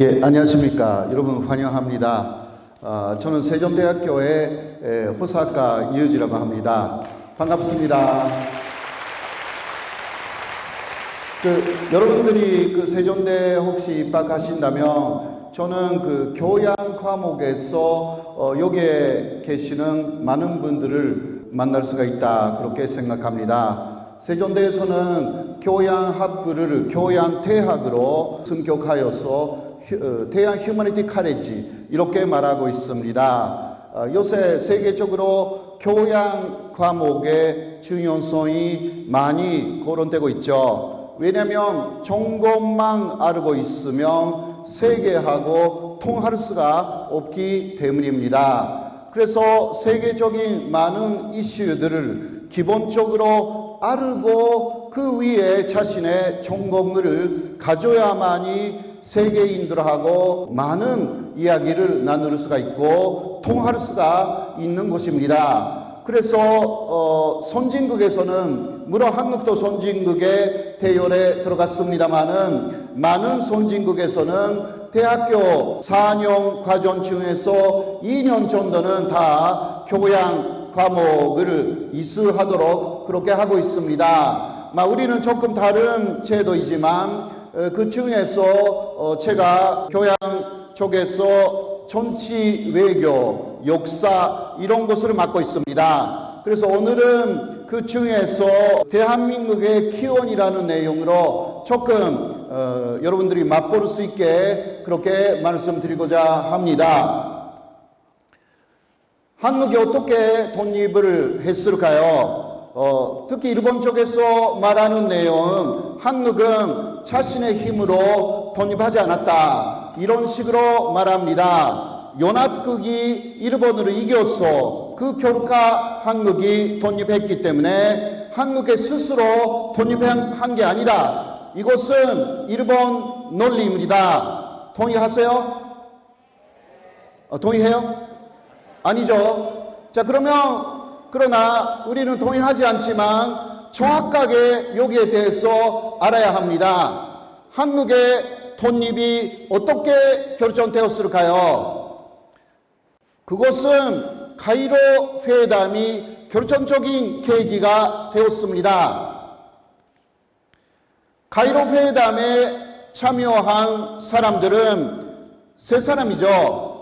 예, 안녕하십니까. 여러분 환영합니다. 저는 세종대학교의 호사카 이유지라고 합니다. 반갑습니다. 여러분들이 세종대 혹시 입학하신다면 저는 교양 과목에서 여기에 계시는 많은 분들을 만날 수가 있다, 그렇게 생각합니다. 세종대에서는 교양학부를 교양대학으로 승격하여서 대한 휴머니티 카레지 이렇게 말하고 있습니다. 요새 세계적으로 교양 과목의 중요성이 많이 거론되고 있죠. 왜냐하면 전공만 알고 있으면 세계하고 통할 수가 없기 때문입니다. 그래서 세계적인 많은 이슈들을 기본적으로 알고 그 위에 자신의 전공을 가져야만이 세계인들하고 많은 이야기를 나눌 수가 있고 통할 수가 있는 것입니다. 그래서 선진국에서는 물론 한국도 선진국의 대열에 들어갔습니다마는 많은 선진국에서는 대학교 4년 과정 중에서 2년 정도는 다 교양 과목을 이수하도록 그렇게 하고 있습니다. 우리는 조금 다른 제도이지만 그 중에서 제가 교양 쪽에서 정치, 외교, 역사 이런 것을 맡고 있습니다. 그래서 오늘은 그 중에서 대한민국의 기원이라는 내용으로 조금 여러분들이 맛볼 수 있게 그렇게 말씀드리고자 합니다. 한국이 어떻게 독립을 했을까요? 특히 일본 쪽에서 말하는 내용은 한국은 자신의 힘으로 독립하지 않았다, 이런 식으로 말합니다. 연합국이 일본을 이겨서 그 결과 한국이 독립했기 때문에 한국의 스스로 독립한 게 아니다, 이것은 일본 논리입니다. 동의하세요? 동의해요? 아니죠. 자, 그러나 우리는 동의하지 않지만 정확하게 여기에 대해서 알아야 합니다. 한국의 독립이 어떻게 결정되었을까요? 그것은 카이로 회담이 결정적인 계기가 되었습니다. 카이로 회담에 참여한 사람들은 세 사람이죠.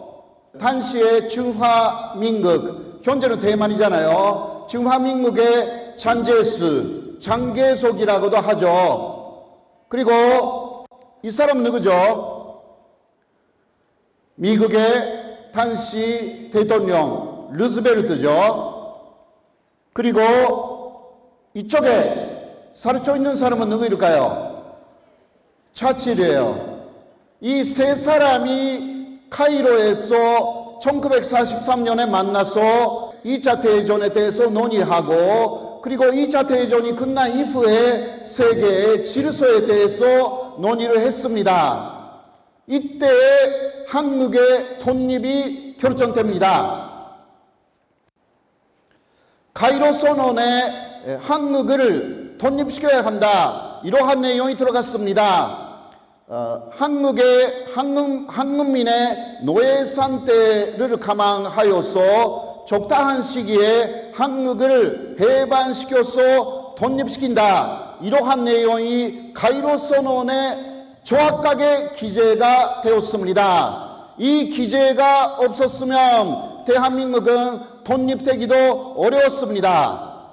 당시의 중화민국, 현재는 대만이잖아요. 중화민국의 장제석이라고도 하죠. 그리고 이 사람은 누구죠? 미국의 당시 대통령 루즈벨트죠. 그리고 이쪽에 사르쳐 있는 사람은 누구일까요? 처칠이에요. 이 세 사람이 카이로에서 1943년에 만나서 2차 대전에 대해서 논의하고, 그리고 2차 대전이 끝난 이후에 세계의 질서에 대해서 논의를 했습니다. 이때 한국의 독립이 결정됩니다. 카이로 선언에 한국을 독립시켜야 한다, 이러한 내용이 들어갔습니다. 한국민의 노예 상태를 감안하여서 적당한 시기에 한국을 해방시켜서 독립시킨다, 이러한 내용이 카이로 선언에 정확하게 기재가 되었습니다. 이 기재가 없었으면 대한민국은 독립되기도 어려웠습니다.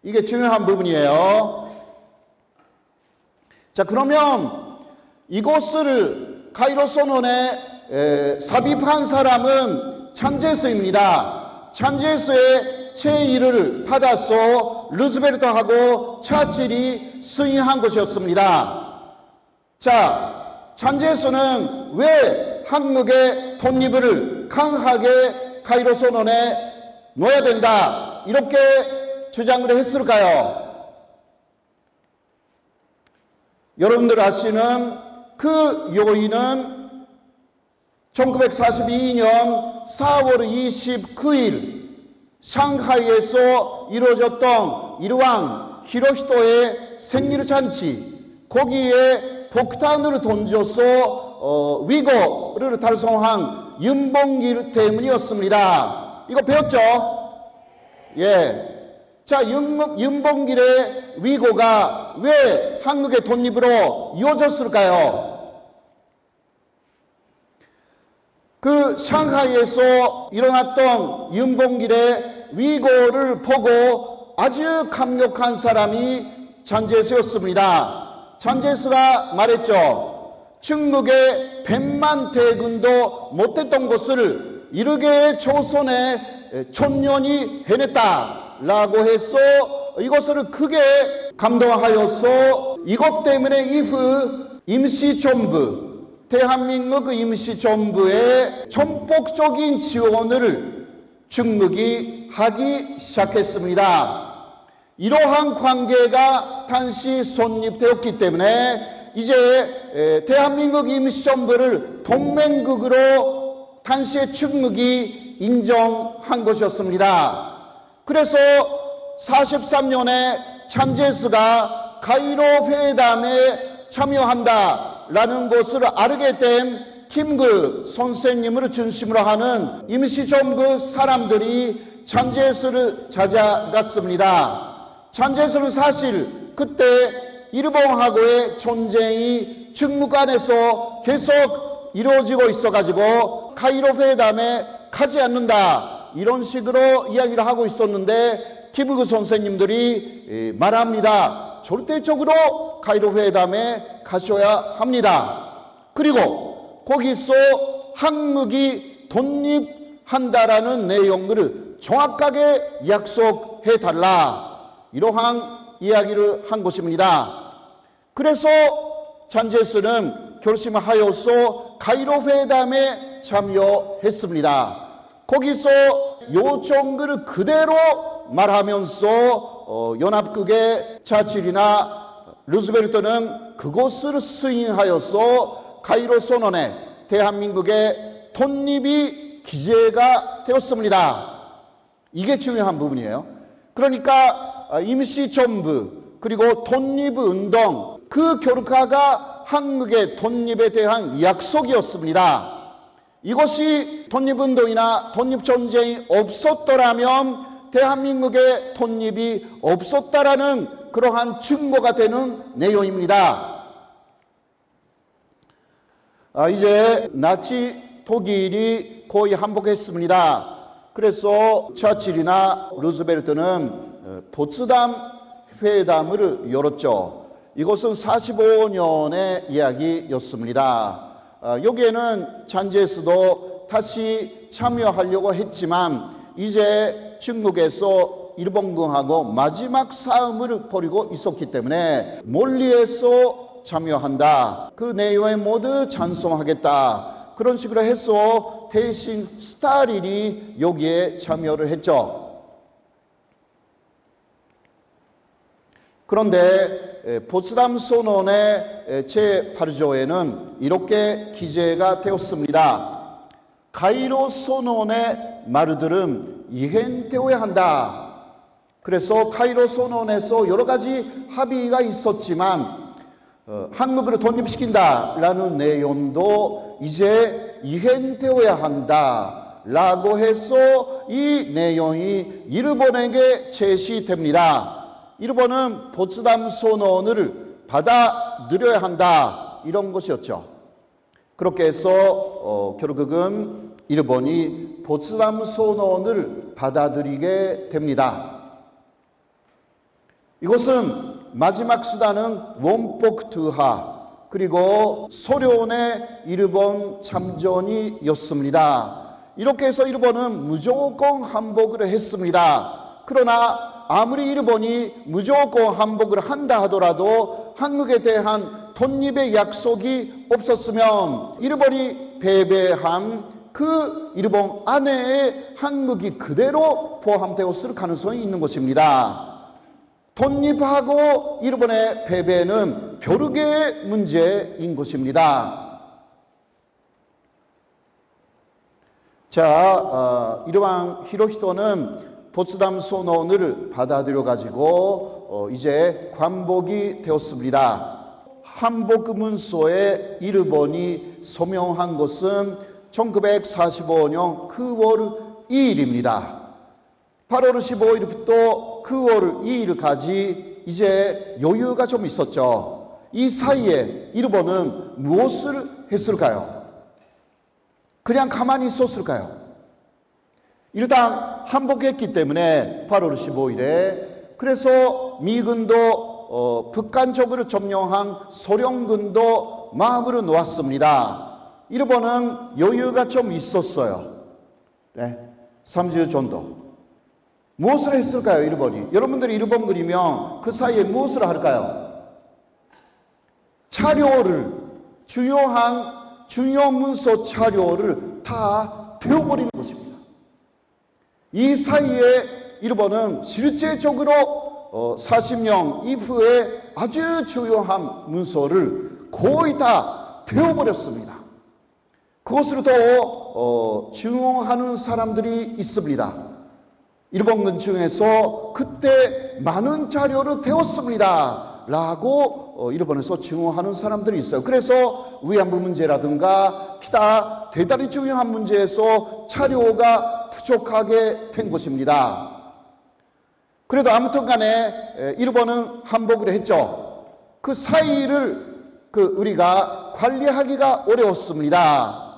이게 중요한 부분이에요. 자, 그러면 이것을 카이로 선언에 삽입한 사람은 찬제스입니다. 찬제스의 제의를 받아서 루즈벨트하고 처칠이 승인한 것이었습니다. 자, 찬제스는 왜 한국의 독립을 강하게 카이로 선언에 넣어야 된다, 이렇게 주장을 했을까요? 여러분들 아시는 그 요인은 1942년 4월 29일 상하이에서 이루어졌던 일왕 히로히토의 생일잔치, 거기에 폭탄을 던져서 위고를 달성한 윤봉길 때문이었습니다. 이거 배웠죠? 예. 자, 윤봉길의 위고가 왜 한국의 독립으로 이어졌을까요? 그 상하이에서 일어났던 윤봉길의 위고를 보고 아주 감격한 사람이 잔제스였습니다. 잔제스가 말했죠. 중국의 100만 대군도 못했던 것을 이르게 조선의 천년이 해냈다 라고 해서 이것을 크게 감동하여서 이것 때문에 이후 임시정부, 대한민국 임시정부의 전폭적인 지원을 중국이 하기 시작했습니다. 이러한 관계가 당시 성립되었기 때문에 이제 대한민국 임시정부를 동맹국으로 당시의 중국이 인정한 것이었습니다. 그래서 43년에 잔제스가 카이로 회담에 참여한다라는 것을 알게 된 김구 선생님을 중심으로 하는 임시정부 사람들이 잔제스를 찾아갔습니다. 잔제스는 사실 그때 일본하고의 전쟁이 중국 안에서 계속 이루어지고 있어가지고 카이로 회담에 가지 않는다 이런 식으로 이야기를 하고 있었는데 김구 선생님들이 말합니다. 절대적으로 카이로 회담에 가셔야 합니다. 그리고 거기서 한국이 독립한다라는 내용을 정확하게 약속해달라 이러한 이야기를 한 것입니다. 그래서 잔제스는 결심하여서 카이로 회담에 참여했습니다. 거기서 요청을 그대로 말하면서 연합국의 차칠이나 루즈벨트는 그것을 수행하여서 카이로 선언에 대한민국의 독립이 기재가 되었습니다. 이게 중요한 부분이에요. 그러니까 임시정부 그리고 독립운동 그 결과가 한국의 독립에 대한 약속이었습니다. 이것이 독립운동이나 독립전쟁이 없었더라면 대한민국의 독립이 없었다라는 그러한 증거가 되는 내용입니다. 이제 나치 독일이 거의 항복했습니다. 그래서 처칠이나 루즈벨트는 포츠담 회담을 열었죠. 이것은 45년의 이야기였습니다. 여기에는 잔제스도 다시 참여하려고 했지만 이제 중국에서 일본군하고 마지막 싸움을 벌이고 있었기 때문에 멀리에서 참여한다. 그 내용에 모두 찬성하겠다. 그런 식으로 해서 대신 스탈린이 여기에 참여를 했죠. 그런데 포츠담 선언의 제8조에는 이렇게 기재가 되었습니다. 카이로 선언의 말들은 이행되어야 한다. 그래서 카이로 선언에서 여러 가지 합의가 있었지만 한국을 독립시킨다라는 내용도 이제 이행되어야 한다라고 해서 이 내용이 일본에게 제시됩니다. 일본은 포츠담 선언을 받아들여야 한다 이런 것이었죠. 그렇게 해서 결국은 일본이 포츠담 선언을 받아들이게 됩니다. 이것은 마지막 수단은 원폭 투하 그리고 소련의 일본 참전이었습니다. 이렇게 해서 일본은 무조건 항복을 했습니다. 그러나 아무리 일본이 무조건 항복을 한다 하더라도 한국에 대한 독립의 약속이 없었으면 일본이 패배한 그 일본 안에 한국이 그대로 포함되었을 가능성이 있는 것입니다. 독립하고 일본의 패배는 별개의 문제인 것입니다. 자, 이러한 히로히토는 포츠담 선언을 받아들여 가지고 이제 관복이 되었습니다. 한복문서의 일본이 서명한 것은 1945년 9월 2일입니다. 8월 15일부터 9월 2일까지 이제 여유가 좀 있었죠. 이 사이에 일본은 무엇을 했을까요? 그냥 가만히 있었을까요? 일단 한복했기 때문에 8월 15일에 그래서 미군도 북한적으로 점령한 소련군도 마음으로 놓았습니다. 일본은 여유가 좀 있었어요. 네, 3주 정도. 무엇을 했을까요, 일본이? 여러분들이 일본 그리면 그 사이에 무엇을 할까요? 차료를, 중요 문서 차료를 다 태워버리는 것입니다. 이 사이에 일본은 실제적으로 40년 이후에 아주 중요한 문서를 거의 다 태워버렸습니다. 그것을 더 증오하는 사람들이 있습니다. 일본군 중에서 그때 많은 자료를 태웠습니다 라고 일본에서 증오하는 사람들이 있어요. 그래서 위안부 문제라든가 기타 대단히 중요한 문제에서 자료가 부족하게 된 것입니다. 그래도 아무튼 간에 일본은 한복을 했죠. 그 사이를 우리가 관리하기가 어려웠습니다.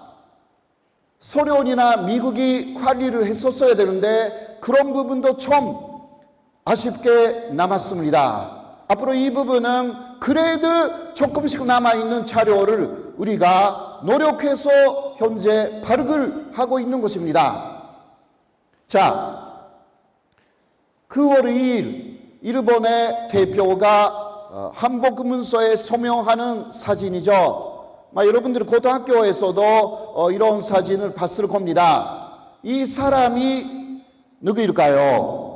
소련이나 미국이 관리를 했었어야 되는데 그런 부분도 좀 아쉽게 남았습니다. 앞으로 이 부분은 그래도 조금씩 남아있는 자료를 우리가 노력해서 현재 발굴을 하고 있는 것입니다. 자, 9월 2일 일본의 대표가 한복문서에 서명하는 사진이죠. 여러분들이 고등학교에서도 이런 사진을 봤을 겁니다. 이 사람이 누구일까요?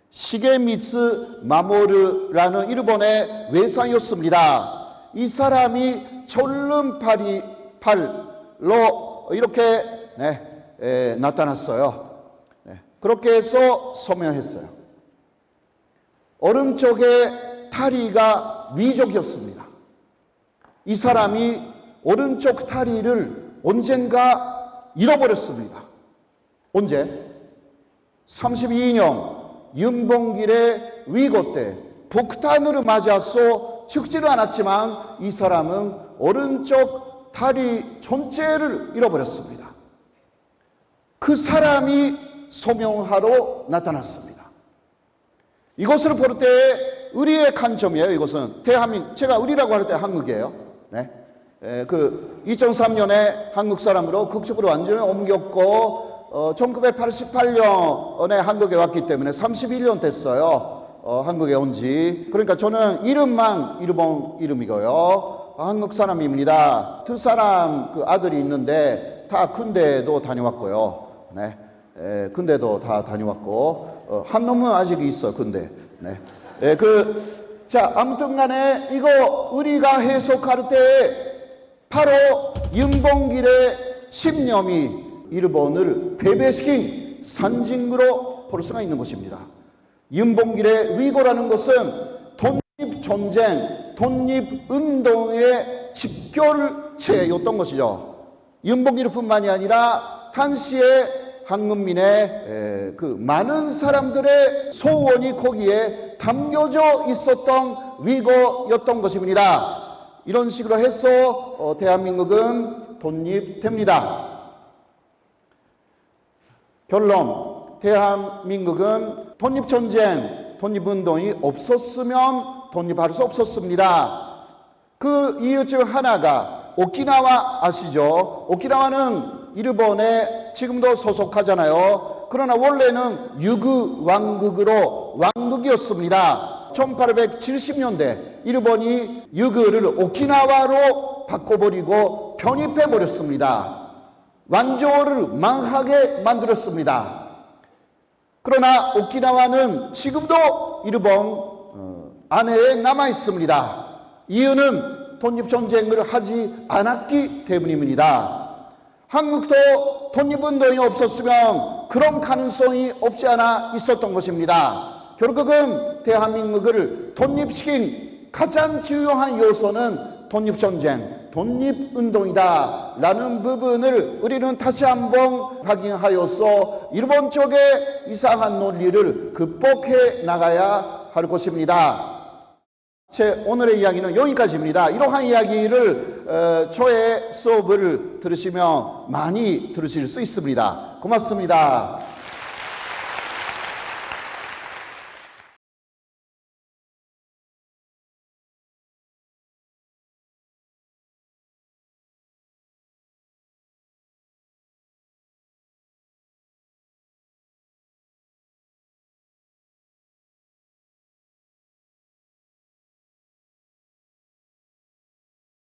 시게미츠 마모르라는 일본의 외사였습니다. 이 사람이 절름팔로 이렇게 나타났어요. 그렇게 해서 서명했어요. 오른쪽에 다리가 위족이었습니다. 이 사람이 오른쪽 다리를 언젠가 잃어버렸습니다. 언제? 32년 윤봉길의 위고 때 폭탄으로 맞아서 죽지는 않았지만 이 사람은 오른쪽 다리 전체를 잃어버렸습니다. 그 사람이 소명하러 나타났습니다. 이것을 볼 때 우리의 관점이에요. 이것은 제가 우리라고 할 때 한국이에요. 네. 2003년에 한국 사람으로 국적으로 완전히 옮겼고 1988년에 한국에 왔기 때문에 31년 됐어요. 한국에 온 지. 그러니까 저는 이름만 일본 이름이고요. 한국 사람입니다. 두 사람 아들이 있는데 다 군대도 다녀왔고요. 네. 군대도 다 다녀왔고 한 놈은 아직 있어 군대. 네. 자, 아무튼 간에 이거 우리가 해석할 때 바로 윤봉길의 집념이 일본을 패배시킨 상징으로 볼 수가 있는 것입니다. 윤봉길의 위고라는 것은 독립전쟁, 독립운동의 집결체였던 것이죠. 윤봉길뿐만이 아니라 당시에 한국민의 많은 사람들의 소원이 거기에 담겨져 있었던 위고였던 것입니다. 이런 식으로 해서 대한민국은 독립됩니다. 결론, 대한민국은 독립전쟁, 독립운동이 없었으면 독립할 수 없었습니다. 그 이유 중 하나가 오키나와 아시죠? 오키나와는 일본에 지금도 소속하잖아요. 그러나 원래는 유구 왕국으로 왕국이었습니다. 1870년대 일본이 유구를 오키나와로 바꿔버리고 편입해버렸습니다. 완조를 망하게 만들었습니다. 그러나 오키나와는 지금도 일본 안에 남아 있습니다. 이유는 독립전쟁을 하지 않았기 때문입니다. 한국도 독립운동이 없었으면 그런 가능성이 없지 않아 있었던 것입니다. 결국은 대한민국을 독립시킨 가장 중요한 요소는 독립전쟁, 독립운동이다 라는 부분을 우리는 다시 한번 확인하여서 일본 쪽의 이상한 논리를 극복해 나가야 할 것입니다. 제 오늘의 이야기는 여기까지입니다. 이러한 이야기를 저의 수업을 들으시면 많이 들으실 수 있습니다. 고맙습니다.